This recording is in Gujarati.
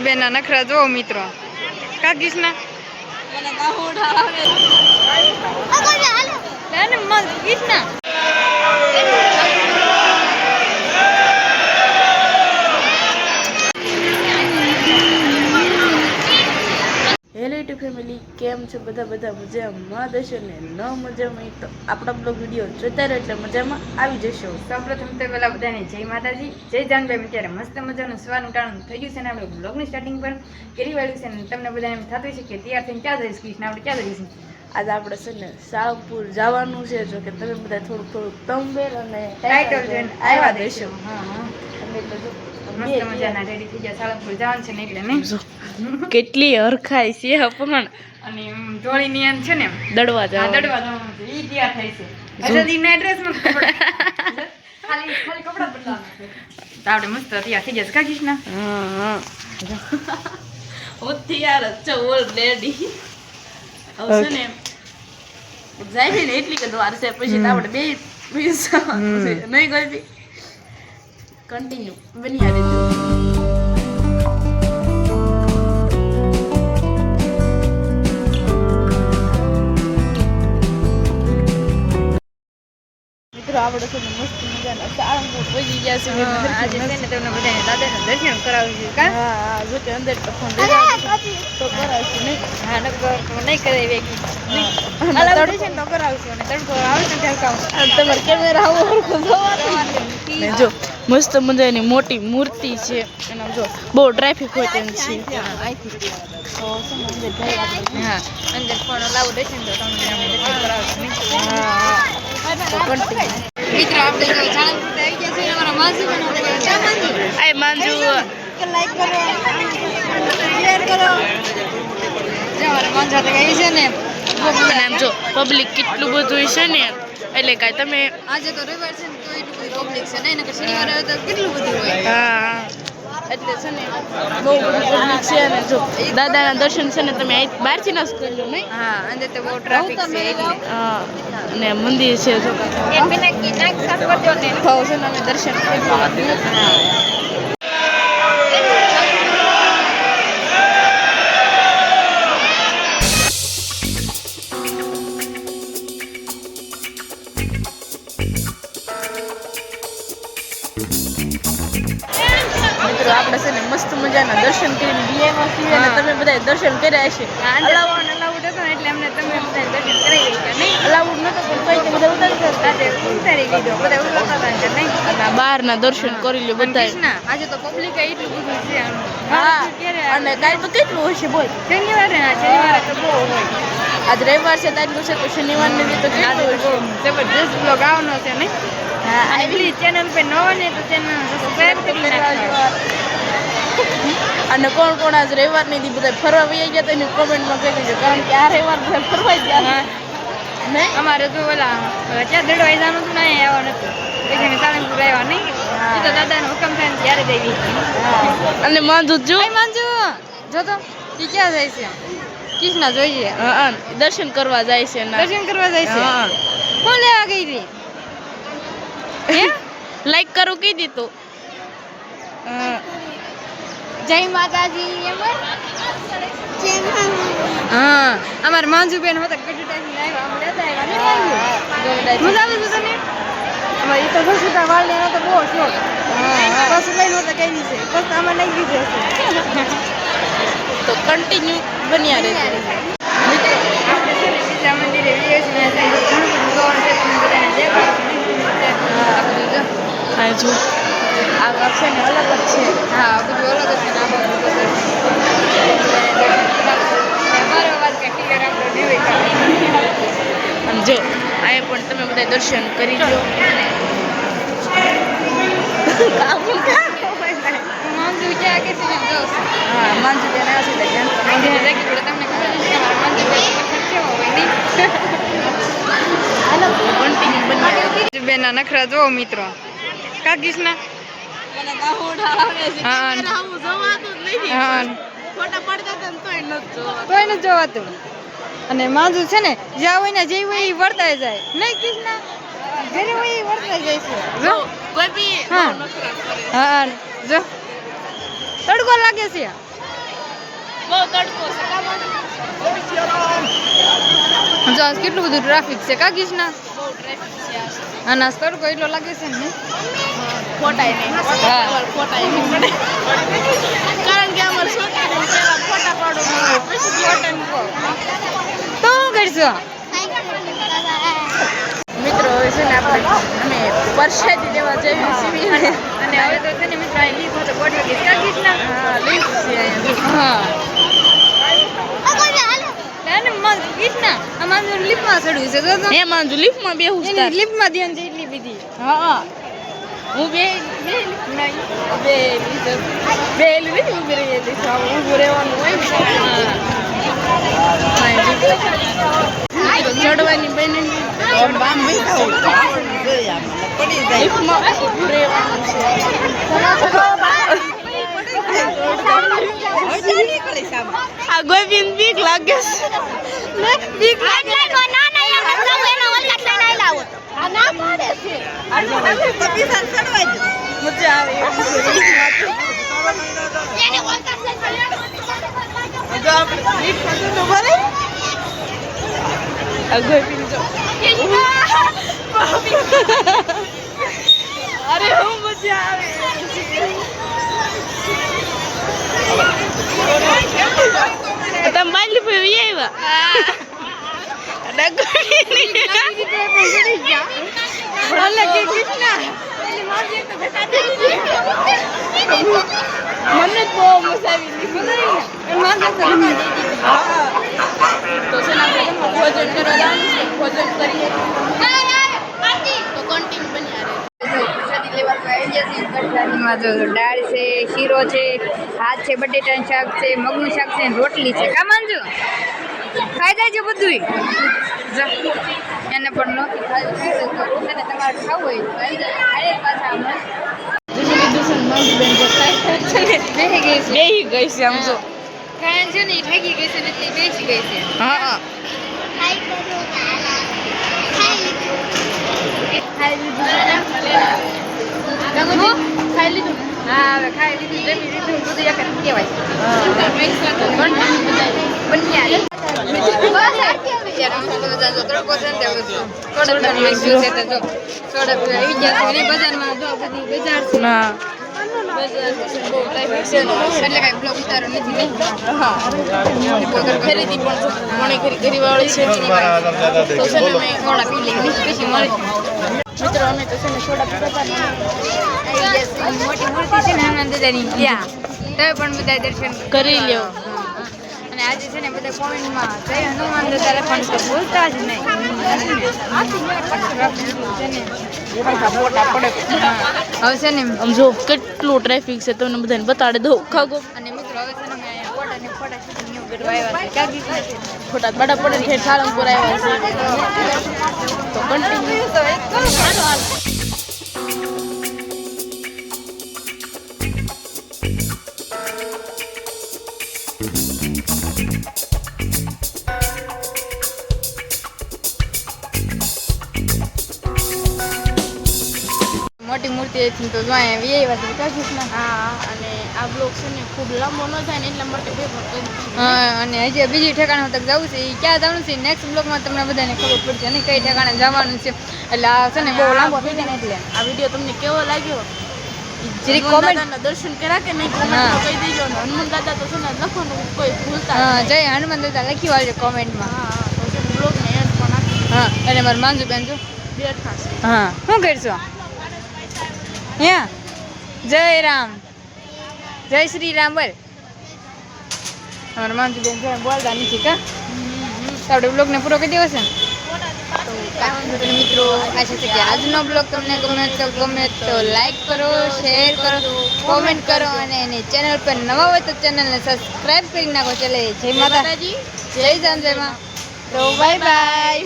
બેન નખરા જોવો મિત્રો કા Krishna Krishna hello YouTube family કેમ છે બધા મજામાં દેશો ને ન મજામાં તો આપણા બ્લોગ વિડીયો જોતા રહો એટલે મજામાં આવી જશો. સૌપ્રથમ તો પહેલા બધાને જય માતાજી જય જાનભાઈ. અત્યારે મસ્ત મજાનું સવારનું ટાણું થઈ ગયું છે ને આપણે બ્લોગની સ્ટાર્ટિંગ પર કરી વાળ્યું છે ને તમને બધા એમ થતું છે કે તૈયાર થઈને ક્યાં જઈશ કૃષ્ણ આપણે ક્યાં જઈશું. આજે આપણે છે ને સાળંગપુર જવાનું છે જો કે તમે બધા થોડુંક તંબેલ અને ટાઇટલ જોઈને આવ્યા દેશો. મસ્ત મજાના રેડી થઈ ગયા સાળંગપુર જવાનું છે ને એટલે નહીં કેટલી હરખાઈ છે પણ અને જોડીની એમ છે ને દડવા જવાનું છે ઈ તૈયાર થઈ છે અજદીના એડ્રેસમાં ખાલી કપડા બદલાવાના છે તો આપણે મસ્ત તૈયાર થઈ જશે કા કૃષ્ણ હું તૈયાર જ છું ઓલરેડી. હવે છે ને જાય છે ને એટલી કે વાર છે પછી આપણે બે નહીં ગઈ કન્ટિન્યુ બની આવે આપણે છે ને મસ્ત મજાના સાળંગપુર પહોંચી ગયા છે. આજે છે ને તમને બધાને દાદાના દર્શન કરાવ્યું છે કા હા જો કે અંદર તો ફોન તો કરાવશું નહીં. હા નકર નહીં કરાવી દર્શન તો કરાવશું અને તડકો આવશે ત્યારે તમારે કેમેરા આવો જો મસ્ત મજાની મોટી મૂર્તિ છે એના જો બહુ ટ્રાફિક હોય તેમ છે. હા અંદર ફોન લાવું દર્શન તો તમને દર્શન કરાવશું મિત્રો આપણે તો સાળંગપુર આવી ગયા છે અમારા માસી આય માંજુ લાઈક કરો શેર કરો જો અમારા માનસા તો ગઈ છે ને આમ જો પબ્લિક કેટલું બધું છે ને એટલે કાંઈ તમે આજે તો રવિવાર છે ને તો એટલું બધું પબ્લિક છે નહીં નકર શનિવારે તો કેટલું બધું હોય. હા એટલે છે ને બહુ બધું પબ્લિક છે અને જો દાદાના દર્શન છે ને તમે બહારથી ના જ કરી લો નહીં. હા અંદર તો બહુ ટ્રાફિક છે હા ને મંદિર છે જો એક મિનિટ કી નાક સાફ કરજો ને તો છે ને અમે દર્શન કરી આપણે છે ને મસ્ત મજાના દર્શન કરીને બીએમાં છીએ અને તમે બધા દર્શન કર્યા હશે. અલાઉડ હતો એટલે અમને તમે બધા દર્શન કરાવી ગયા નહીં અલાઉડ નતો પણ કઈ બધા ઉતારી લીધો બધા ઉતારતા હતા નહીં અને બહારના દર્શન કરી લ્યો બધા. આજે તો પબ્લિક એટલું બધું છે હા અને કાલ તો કેટલું હશે બોલ. શનિવારે તો બહુ હોય. આજ રવિવાર છે તાજનું છે તો શનિવારને દી તો કેટલું હશે. જબરદસ્ત બ્લોગ આવવાનો છે નહીં. હા અને પ્લીઝ ચેનલ પર ન હોય ને તો ચેનલ સબસ્ક્રાઇબ કરી નાખજો. અને કોણ કોણ આજ રવિવારની દી બધા ફરવા વહી ગયા તો એની કોમેન્ટમાં કહી દેજો કારણ કે આ રવિવાર બધા ફરવા ગયા નહીં. અમારે તો ઓલા ત્યાં દડવાઈ જવાનું હતું ને આવવાનું હતું પછી અમે સાળંગપુર આવ્યા નહીં એ તો દાદાનો હુકમ થાય ને ત્યારે જ આવી. અને માંજુ જો માંજુ જો તો ઈ ક્યાં જાય છે કૃષ્ણ જોઈએ દર્શન કરવા જાય છે. દર્શન કરવા જાય છે કોણ લેવા ગઈ હતી લાઈક કરું કહી દીધું. જય માતાજી હા અમારા માંજુબેન હતા કેટલી ટાઈમ આવ્યા અમે લેતા આવ્યા મજા આવે છે તને અમારે તો ઘસુતા વાળ લેવાનો તો બહુ શોખ બસ લઈને તો કઈ નહીં છે બસ આમાં નહીં કીધું હશે તો કન્ટિન્યુ બન્યા રહે. આપણે છે ને બીજા મંદિરે ઘણું બધું જોવાનું છે તમે બધાને દેખાડો. હા જો આ વાત છે ને અલગ જ છે. હા બધું અલગ જ છે ને અમારો વાત કે ટિકિટ આપણે દેવી અને જો અહીંયા પણ તમે બધા દર્શન કરી લો. માંજુ ક્યાં કે છે હા માંજુ બેન આવશે તમને ખબર છે કે મારા માંજુબેન કેવો હોય નહીં કન્ટિન્યુ બન્યા બેના નખરા જોવો મિત્રો કા કૃષ્ણ તોય નથી જોવાતું. અને માંજુ છે ને જ્યાં હોય ને જે હોય એ વર્તાય જાય નહીં કૃષ્ણ જેને હોય એ થઈ જાય છે જો જો કોઈ બી હા. બહુ નખરા કરે. હા જો તડકો લાગે છે બહુ તડકો છે કાં બાજુ? જો આજ કેટલું બધું ટ્રાફિક છે કા કિશના બહુ ટ્રાફિક છે આ છે. અને આજ તડકો એટલો લાગે છે ને ખોટાય નહીં હા. ખોટાય નહીં પડે કારણ કે અમારે છોકરાને પહેલા ફોટા પાડો પછી ફોટા મૂકો. તો શું કરશું મિત્રો હવે છે ને આપણે અમે પરસાદી લેવા જઈએ છીએ અને હવે તો છે ને મિત્રો અહીં લીફ હતો ગોઠવી કા કિશના હા લીફ છે અહીંયા. હા અને મન કિશના આ માનજો લીફમાં ચડ્યું છે જો તો હે માંજુ લીફમાં બેહું છું એની તાર. લીફમાં ધ્યાન છે એટલી બધી હા હું બે લીફમાં બે લીધો બે લીધી ઊભી રહી હતી સાવ ઊભું રહેવાનું હોય ને ચડવાની બને લીફમાં ઊભું રહેવાનું છે આ ગોવિંદ બીક લાગે છે ને બીક લાગે મજા આવે એવી છે જો આપણે લીફમાં તો ભરે આ ગોવિંદ જો અરે હું મજા આવે તમે બાજુ ફેવી આવ્યા અલે કે કિશના એલી માજી તો બેટા દે મને બહુ મજા આવી માજી તો બેટા દે તો છે ને આપણે ભોજન કરવા જવાનું છે ભોજન કરીએ તો કન્ટિન્યુ બન્યા રહે દાળ છે શીરો છે ભાત છે બટેટાનું શાક છે મગનું શાક છે રોટલી છે કા માનજો ખાઈ જાય બધું એને પણ નહોતી ખાઈ તો એને તમારે ખાવું હોય તો આવી જાય અરે પાછા બેસી ગઈ છે બેહી ગઈ છે આમ જો કારણ છે ને એ ઠેકી ગઈ છે ને તે બેસી ગઈ છે હા ખાઈ લીધું છે ને? ખાઈ લીધું હા હવે ખાઈ લીધું જમી લીધું બધું એક જ કહેવાય બન્યા ના ખરીદી પણ ઘણી ખરી વાળી છે તો છે ને મિત્રો અમે તો છે ને સોડા પીતા મોટી મૂર્તિ છે ને હનુમાન દાદાની ત્યાં તમે પણ બધા દર્શન કરી લ્યો અને આજે છે ને બધા કોમેન્ટમાં જય હનુમાન દાદા લખવાનું તો ભૂલતા જ નહીં ફોટા પડે હવે છે ને આમ જો કેટલું ટ્રાફિક છે તમને બધાને બતાડી દઉં ખાગો અને મિત્રો હવે છે ને મેં અહીંયા ફોટા શૂટિંગ એવું કરવા આવ્યા છે કાગી ફોટા બડા પડે છે સાળંગપુર આવ્યા છે તો કન્ટિન્યુ હાલો હાલો મોટી મૂર્તિ હતી તો જો અહીંયા વી આવ્યા છે કાગી હા અને આ બ્લોગ છે ને ખૂબ લાંબો ન થાય ને એટલા માટે પેપર કરી હા અને હજી બીજી ઠેકાણે તક જવું છે એ ક્યાં જવાનું છે નેક્સ્ટ બ્લોગમાં તમને બધાને ખબર પડશે અને કઈ ઠેકાણે જવાનું છે એટલે આ છે ને બહુ લાંબો થઈ જાય ને એટલે આ વિડીયો તમને કેવો લાગ્યો જરી હનુમાન કોમેન્ટ દાદાના દર્શન કર્યા કે નહીં કોમેન્ટમાં કહી દેજો ને હનુમાન દાદા તો છે ને લખવાનું કોઈ ભૂલતા હા નહીં. જય હનુમાન દાદા લખી વાળજો કોમેન્ટમાં હા તો છે ને બ્લોગને એડ પણ આપી હા અને મારું માંજુ બેન જો બેઠા છે હા શું કરશો યા જય રામ જય શ્રી રામ બોલ અમારા માંજુ બેન જો બોલતા નથી કા તો આપણે બ્લોગને પૂરો કરી દેવો છે ને તો કાંઈ વાંધો નહીં મિત્રો આશા છે કે આજનો બ્લોગ તમને ગમે તો લાઈક કરો શેર કરો કોમેન્ટ કરો અને એની ચેનલ પર નવા હોય તો ચેનલને સબસ્ક્રાઈબ કરી નાખો ચાલે જય માતા માતાજી જય જામ જય માં તો બાય બાય